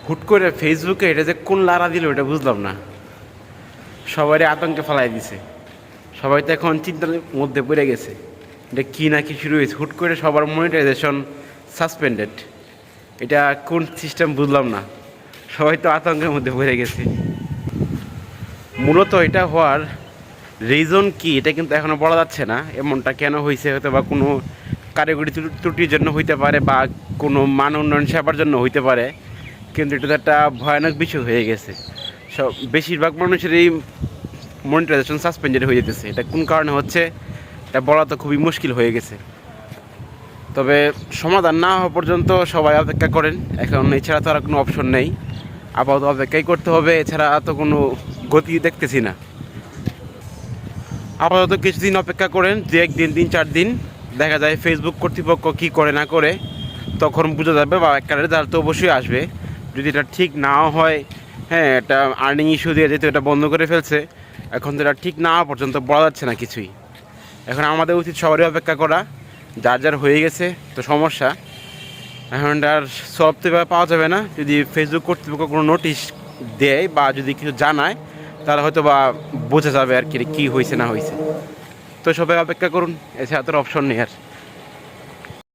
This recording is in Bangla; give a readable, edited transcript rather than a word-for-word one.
হুট করে ফেসবুকে এটা যে কোন লারা দিল এটা বুঝলাম না। সবারই আতঙ্কে ফেলাই দিছে, সবাই তো এখন চিন্তার মধ্যে পড়ে গেছে। এটা কী না কি শুরু হয়েছে, হুট করে সবার মনিটাইজেশন সাসপেন্ডেড। এটা কোন সিস্টেম বুঝলাম না, সবাই তো আতঙ্কের মধ্যে পড়ে গেছে। মূলত এটা হওয়ার রিজন কি এটা কিন্তু এখনও বলা যাচ্ছে না, এমনটা কেন হয়েছে, হয়তো বা কোনো কারিগরি ত্রুটির জন্য হইতে পারে বা কোনো মান উন্নয়ন সেবার জন্য হইতে পারে, কিন্তু এটা তো একটা ভয়ানক বিষয় হয়ে গেছে। সব বেশিরভাগ মানুষেরই মনিটাইজেশন সাসপেন্ডেড হয়ে যেতেছে। এটা কোন কারণে হচ্ছে এটা বলা তো খুবই মুশকিল হয়ে গেছে। তবে সমাধান না হওয়া পর্যন্ত সবাই অপেক্ষা করেন, এখন এছাড়া তো আর কোনো অপশন নেই, আপাতত অপেক্ষাই করতে হবে, এছাড়া তো কোনো গতি দেখতেছি না। আপাতত কিছুদিন অপেক্ষা করেন, দু একদিন 3-4 দিন, দেখা যায় ফেসবুক কর্তৃপক্ষ কী করে না করে, তখন বোঝা যাবে বা একটা রেজাল্ট তো অবশ্যই আসবে। যদি এটা ঠিক নাও হয়, হ্যাঁ, এটা আর্নিং ইস্যু দিয়ে যেহেতু এটা বন্ধ করে ফেলছে, এখন তো এটা ঠিক না হওয়া পর্যন্ত বলা যাচ্ছে না কিছুই। এখন আমাদের উচিত সবারই অপেক্ষা করা, যার যার হয়ে গেছে তো সমস্যা, এখন আর সলভ তো পাওয়া যাবে না। যদি ফেসবুক কর্তৃপক্ষ কোনো নোটিশ দেয় বা যদি কিছু জানায়, তাহলে হয়তো বা বোঝা যাবে আর কি কী হয়েছে না হয়েছে। তো সবাই অপেক্ষা করুন, এছাড়া তোর অপশন নেই আর।